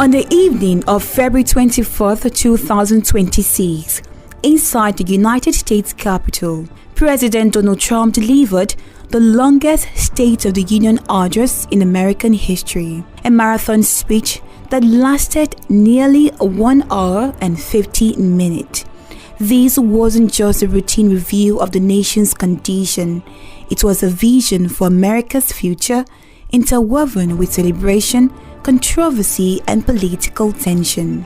On the evening of February 24th, 2026, inside the United States Capitol, President Donald Trump delivered the longest State of the Union address in American history, a marathon speech that lasted nearly 1 hour and 50 minutes. This wasn't just a routine review of the nation's condition, it was a vision for America's future, interwoven with celebration, controversy, and political tension.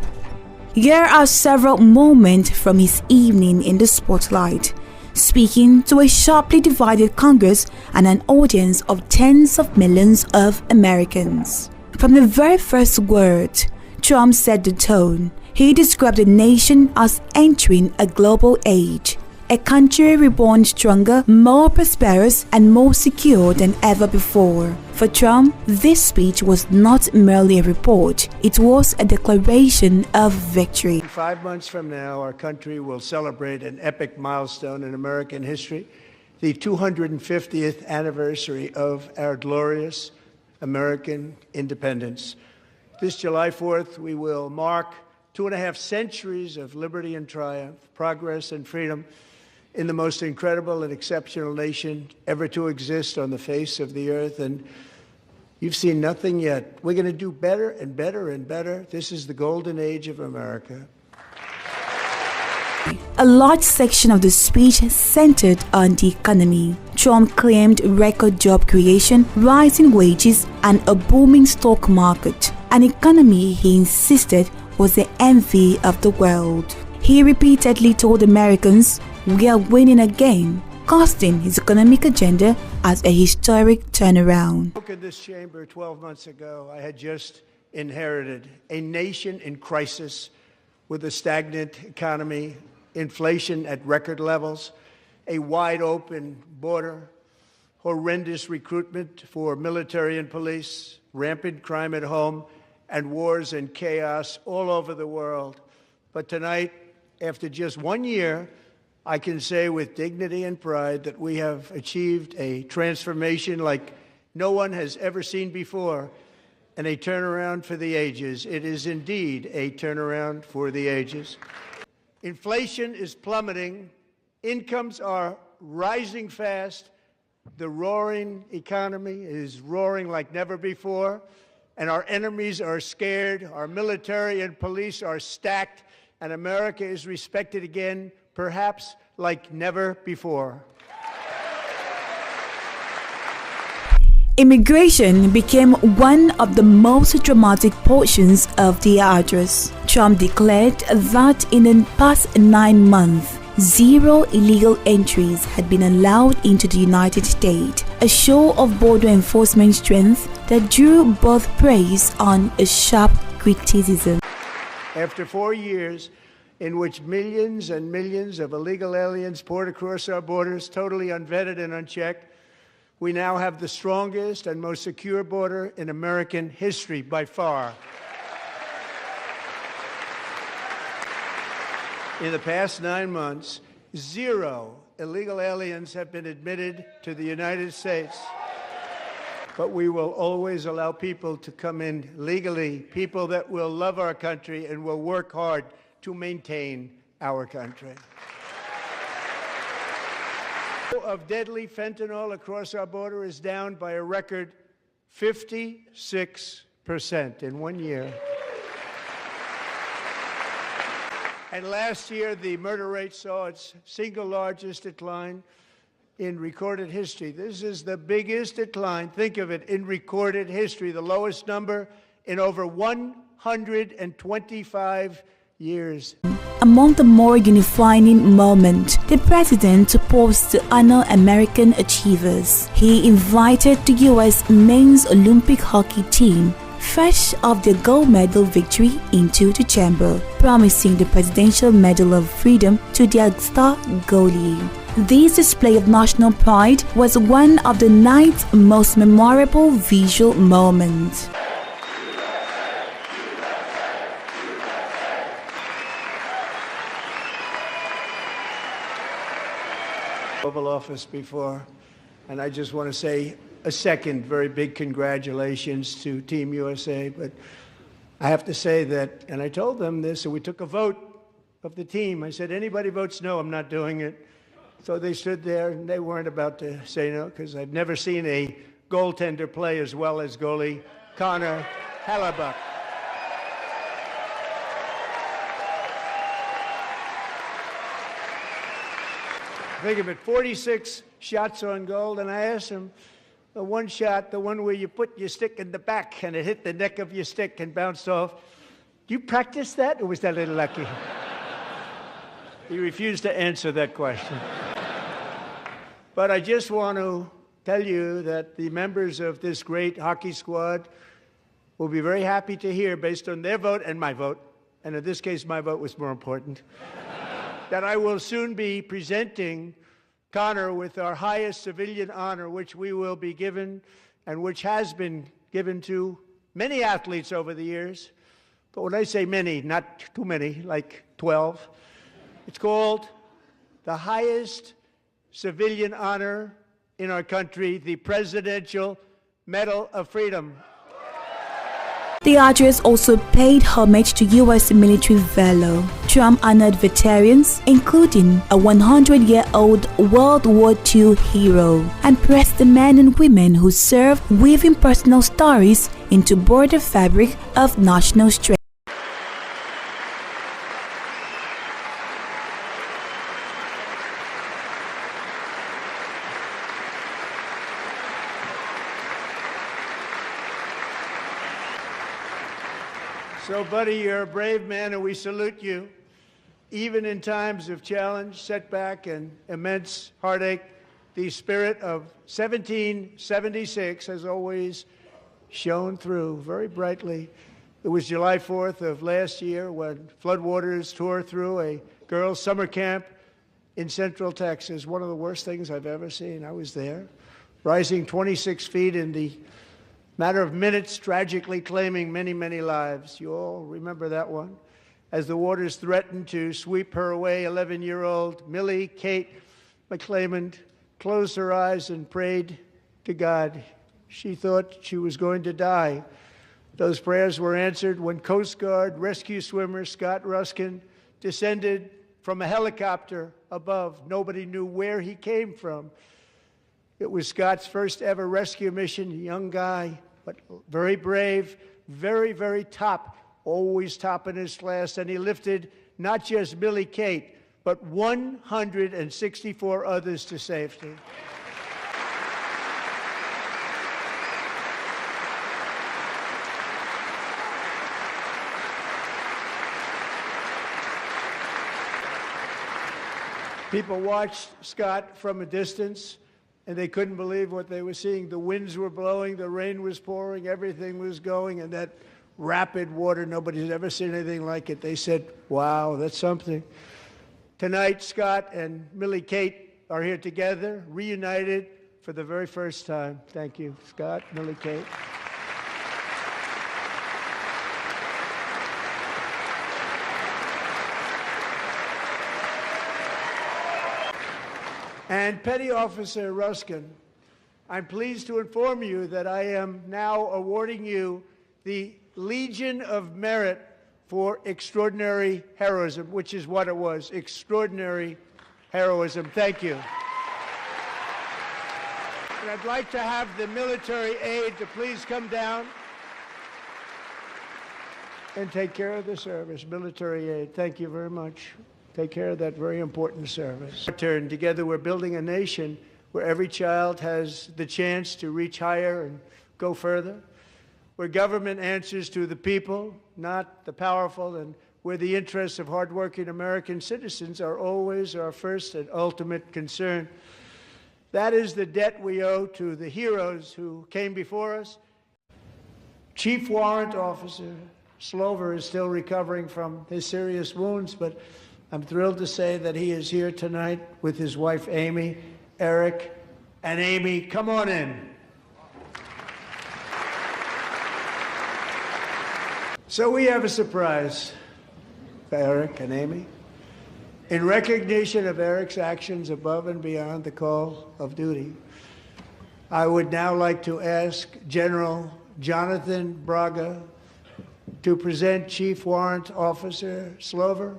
Here are several moments from his evening in the spotlight, speaking to a sharply divided Congress and an audience of tens of millions of Americans. From the very first word, Trump set the tone. He described the nation as entering a global age, a country reborn stronger, more prosperous, and more secure than ever before. For Trump, this speech was not merely a report, it was a declaration of victory. 5 months from now, our country will celebrate an epic milestone in American history, the 250th anniversary of our glorious American independence. This July 4th, we will mark 2.5 centuries of liberty and triumph, progress and freedom in the most incredible and exceptional nation ever to exist on the face of the earth. And you've seen nothing yet. We're going to do better and better and better. This is the golden age of America. A large section of the speech centered on the economy. Trump claimed record job creation, rising wages, and a booming stock market. An economy, he insisted, was the envy of the world. He repeatedly told Americans, "We are winning again," casting his economic agenda as a historic turnaround. I spoke in this chamber 12 months ago. I had just inherited a nation in crisis with a stagnant economy, inflation at record levels, a wide open border, horrendous recruitment for military and police, rampant crime at home, and wars and chaos all over the world. But tonight, after just 1 year, I can say with dignity and pride that we have achieved a transformation like no one has ever seen before, and a turnaround for the ages. It is indeed a turnaround for the ages. Inflation is plummeting. Incomes are rising fast. The roaring economy is roaring like never before. And our enemies are scared. Our military and police are stacked. And America is respected again, perhaps like never before. Immigration became one of the most dramatic portions of the address. Trump declared that in the past 9 months, 0 illegal entries had been allowed into the United States, a show of border enforcement strength that drew both praise and a sharp criticism. After 4 years in which millions and millions of illegal aliens poured across our borders, totally unvetted and unchecked, we now have the strongest and most secure border in American history by far. In the past 9 months, 0 illegal aliens have been admitted to the United States. But we will always allow people to come in legally, people that will love our country and will work hard to maintain our country. Of deadly fentanyl across our border is down by a record 56% in 1 year. And last year, the murder rate saw its single largest decline in recorded history. This is the biggest decline, think of it, in recorded history, the lowest number in over 125 years. Among the more unifying moments, the president paused to honor American achievers. He invited the U.S. men's Olympic hockey team, fresh off their gold medal victory, into the chamber, promising the Presidential Medal of Freedom to their star goalie. This display of national pride was one of the night's most memorable visual moments. Oval Office before, and I just want to say a second very big congratulations to Team USA. But I have to say that, and I told them this, and we took a vote of the team. I said, anybody votes no, I'm not doing it. So they stood there, and they weren't about to say no, because I've never seen a goaltender play as well as goalie Connor Hellebuck. Think of it, 46 shots on goal, and I asked him, the one shot, the one where you put your stick in the back and it hit the neck of your stick and bounced off, do you practice that, or was that a little lucky? He refused to answer that question. But I just want to tell you that the members of this great hockey squad will be very happy to hear, based on their vote and my vote, and in this case my vote was more important, that I will soon be presenting Connor with our highest civilian honor, which we will be given and which has been given to many athletes over the years. But when I say many, not too many, like 12, it's called the highest civilian honor in our country, the Presidential Medal of Freedom. The address also paid homage to U.S. military valor. Trump honored veterans, including a 100-year-old World War II hero, and praised the men and women who served, weaving personal stories into broader fabric of national strength. So, buddy, you're a brave man, and we salute you. Even in times of challenge, setback, and immense heartache, the spirit of 1776 has always shone through very brightly. It was July 4th of last year when floodwaters tore through a girls' summer camp in Central Texas, one of the worst things I've ever seen. I was there, rising 26 feet in the matter of minutes, tragically claiming many, many lives. You all remember that one. As the waters threatened to sweep her away, 11-year-old Millie Kate McClelland closed her eyes and prayed to God. She thought she was going to die. Those prayers were answered when Coast Guard rescue swimmer Scott Ruskin descended from a helicopter above. Nobody knew where he came from. It was Scott's first ever rescue mission, a young guy, but very brave, very, very top, always top in his class, and he lifted not just Millie Kate, but 164 others to safety. People watched Scott from a distance, and they couldn't believe what they were seeing. The winds were blowing, the rain was pouring, everything was going, and that rapid water, nobody's ever seen anything like it. They said, wow, that's something. Tonight, Scott and Millie Kate are here together, reunited for the very first time. Thank you, Scott, Millie Kate. And Petty Officer Ruskin, I'm pleased to inform you that I am now awarding you the Legion of Merit for extraordinary heroism, which is what it was, extraordinary heroism. Thank you. And I'd like to have the military aide to please come down and take care of the service. Military aide, thank you very much. Take care of that very important service. Turn together, we're building a nation where every child has the chance to reach higher and go further, where government answers to the people, not the powerful, and where the interests of hardworking American citizens are always our first and ultimate concern. That is the debt we owe to the heroes who came before us. Chief Warrant Officer Slover is still recovering from his serious wounds, but I'm thrilled to say that he is here tonight with his wife, Amy, Eric, and Amy. Come on in. So we have a surprise for Eric and Amy. In recognition of Eric's actions above and beyond the call of duty, I would now like to ask General Jonathan Braga to present Chief Warrant Officer Slover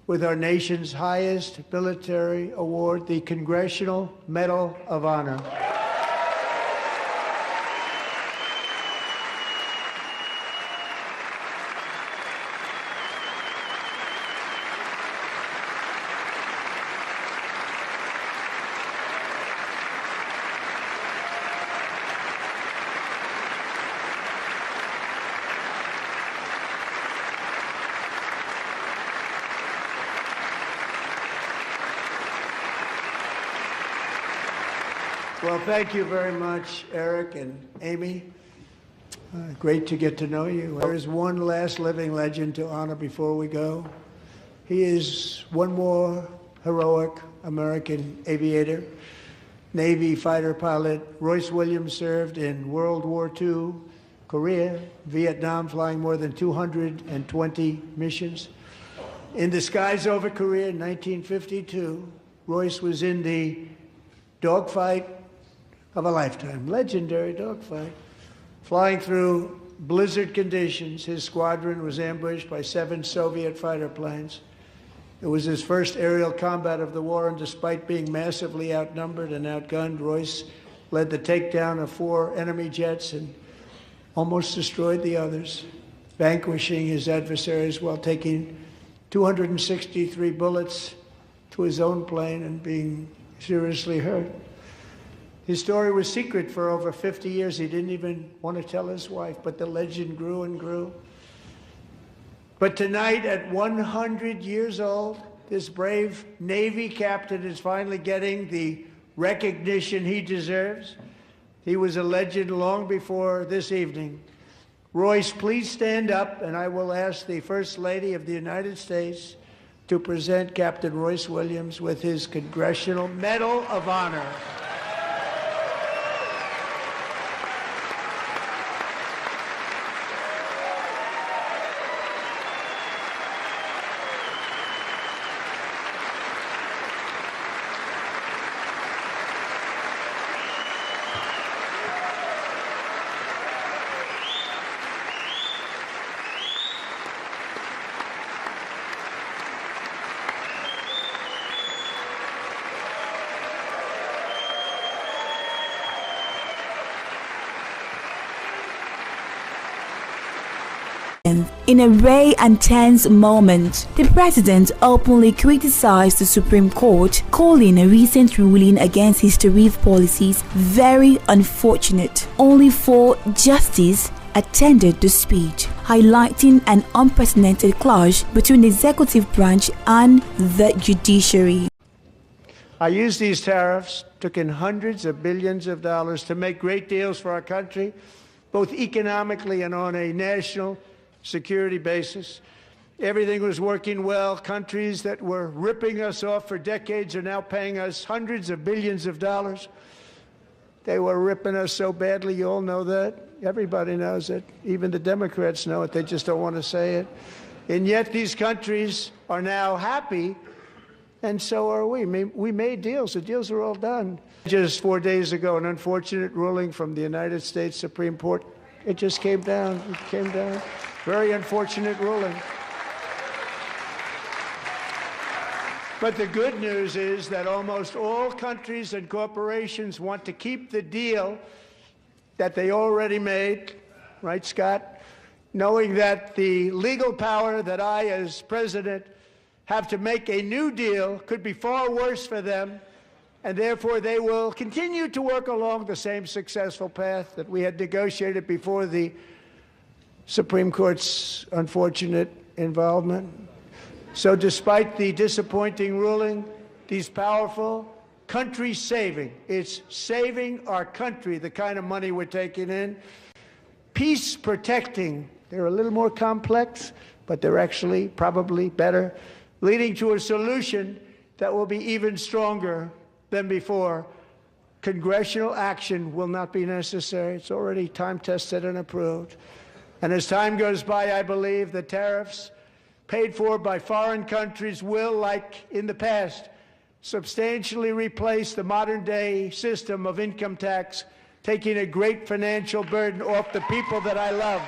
with our nation's highest military award, the Congressional Medal of Honor. Well, thank you very much, Eric and Amy. Great to get to know you. There is one last living legend to honor before we go. He is one more heroic American aviator, Navy fighter pilot. Royce Williams served in World War II, Korea, Vietnam, flying more than 220 missions. In the skies over Korea in 1952, Royce was in the dogfight of a lifetime, legendary dogfight. Flying through blizzard conditions, his squadron was ambushed by 7 Soviet fighter planes. It was his first aerial combat of the war, and despite being massively outnumbered and outgunned, Royce led the takedown of 4 enemy jets and almost destroyed the others, vanquishing his adversaries while taking 263 bullets to his own plane and being seriously hurt. His story was secret for over 50 years. He didn't even want to tell his wife, but the legend grew and grew. But tonight, at 100 years old, this brave Navy captain is finally getting the recognition he deserves. He was a legend long before this evening. Royce, please stand up, and I will ask the First Lady of the United States to present Captain Royce Williams with his Congressional Medal of Honor. In a rare and tense moment, the president openly criticized the Supreme Court, calling a recent ruling against his tariff policies very unfortunate. Only 4 justices attended the speech, highlighting an unprecedented clash between the executive branch and the judiciary. I use these tariffs, took in hundreds of billions of dollars to make great deals for our country, both economically and on a national security basis. Everything was working well. Countries that were ripping us off for decades are now paying us hundreds of billions of dollars. They were ripping us so badly, you all know that. Everybody knows it. Even the Democrats know it. They just don't want to say it. And yet these countries are now happy, and so are we. We made deals. The deals are all done. Just 4 days ago, an unfortunate ruling from the United States Supreme Court. It just came down. It came down. Very unfortunate ruling. But the good news is that almost all countries and corporations want to keep the deal that they already made, right, Scott? Knowing that the legal power that I, as president, have to make a new deal could be far worse for them, and therefore they will continue to work along the same successful path that we had negotiated before the Supreme Court's unfortunate involvement. So despite the disappointing ruling, these powerful country-saving, it's saving our country, the kind of money we're taking in, peace-protecting, they're a little more complex, but they're actually probably better, leading to a solution that will be even stronger than before. Congressional action will not be necessary. It's already time-tested and approved. And as time goes by, I believe the tariffs paid for by foreign countries will, like in the past, substantially replace the modern-day system of income tax, taking a great financial burden off the people that I love.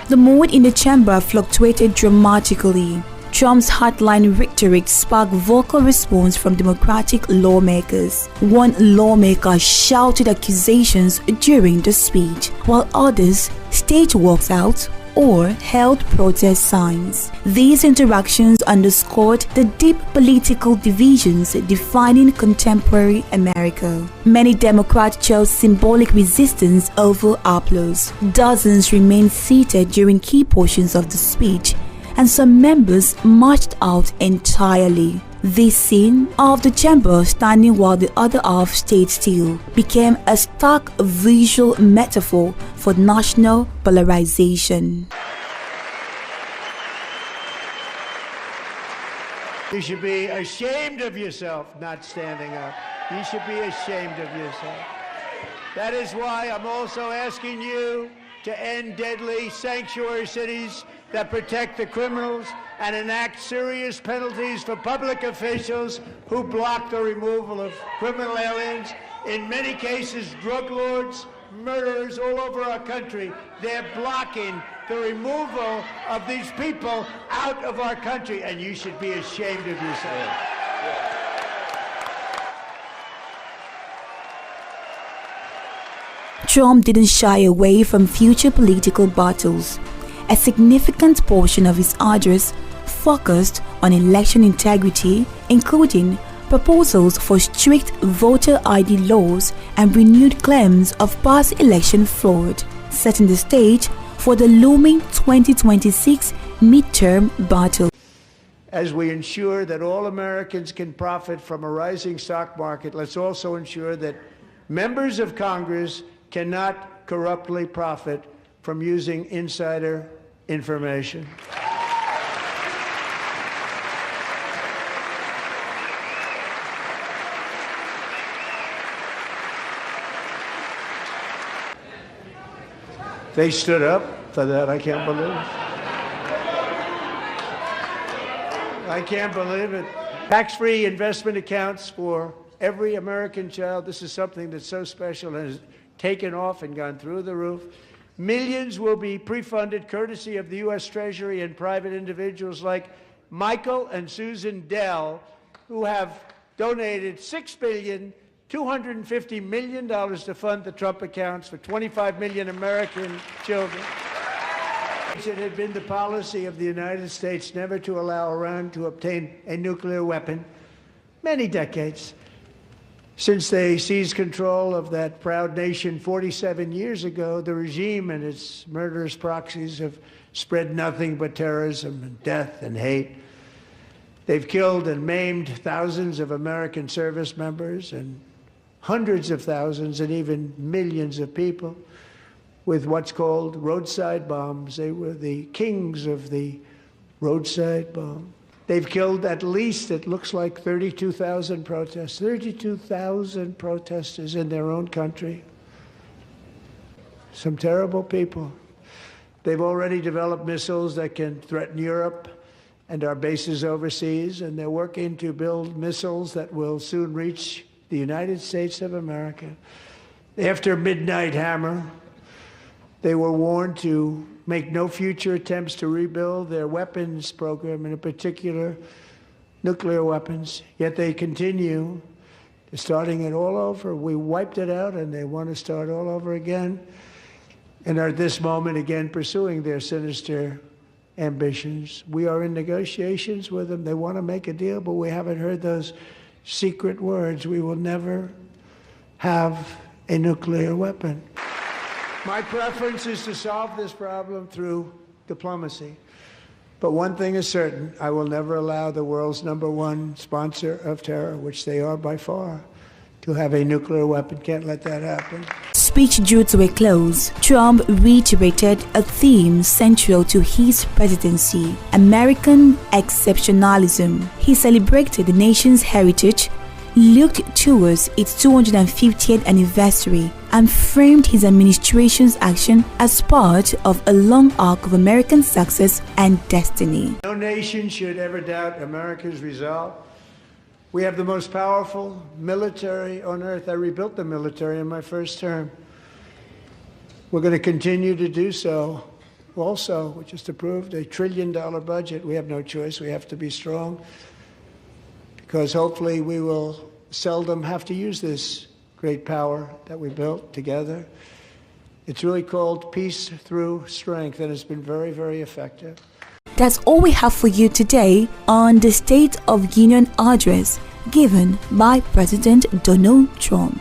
The mood in the chamber fluctuated dramatically. Trump's hotline rhetoric sparked vocal response from Democratic lawmakers. One lawmaker shouted accusations during the speech, while others staged walks out or held protest signs. These interactions underscored the deep political divisions defining contemporary America. Many Democrats chose symbolic resistance over applause. Dozens remained seated during key portions of the speech, and some members marched out entirely. This scene of the chamber standing while the other half stayed still became a stark visual metaphor for national polarization. You should be ashamed of yourself not standing up. You should be ashamed of yourself. That is why I'm also asking you to end deadly sanctuary cities that protect the criminals and enact serious penalties for public officials who block the removal of criminal aliens. In many cases, drug lords, murderers all over our country, they're blocking the removal of these people out of our country, and you should be ashamed of yourself. Trump didn't shy away from future political battles. A significant portion of his address focused on election integrity, including proposals for strict voter ID laws and renewed claims of past election fraud, setting the stage for the looming 2026 midterm battle. As we ensure that all Americans can profit from a rising stock market, let's also ensure that members of Congress cannot corruptly profit from using insider information. They stood up for that. I can't believe it. I can't believe it. Tax-free investment accounts for every American child. This is something that's so special and has taken off and gone through the roof. Millions will be pre-funded courtesy of the U.S. Treasury and private individuals like Michael and Susan Dell, who have donated $6.25 billion to fund the Trump accounts for 25 million American children. It had been the policy of the United States never to allow Iran to obtain a nuclear weapon, many decades. Since they seized control of that proud nation 47 years ago, the regime and its murderous proxies have spread nothing but terrorism and death and hate. They've killed and maimed thousands of American service members and hundreds of thousands and even millions of people with what's called roadside bombs. They were the kings of the roadside bomb. They've killed at least, it looks like, 32,000 protesters, 32,000 protesters in their own country. Some terrible people. They've already developed missiles that can threaten Europe and our bases overseas, and they're working to build missiles that will soon reach the United States of America. After Midnight Hammer, they were warned to make no future attempts to rebuild their weapons program, and in particular, nuclear weapons. Yet they continue, starting it all over. We wiped it out, and they want to start all over again, and are at this moment again pursuing their sinister ambitions. We are in negotiations with them. They want to make a deal, but we haven't heard those secret words. We will never have a nuclear weapon. My preference is to solve this problem through diplomacy. But one thing is certain, I will never allow the world's #1 sponsor of terror, which they are by far, to have a nuclear weapon. Can't let that happen. Speech drew to a close. Trump reiterated a theme central to his presidency: American exceptionalism. He celebrated the nation's heritage, looked towards its 250th anniversary, and framed his administration's action as part of a long arc of American success and destiny. No nation should ever doubt America's resolve. We have the most powerful military on earth. I rebuilt the military in my first term. We're going to continue to do so. also, we just approved a $1 trillion budget. We have no choice. We have to be strong because hopefully we will seldom have to use this great power that we built together. It's really called Peace Through Strength, and it's been very, very effective. That's all we have for you today on the State of Union address given by President Donald Trump.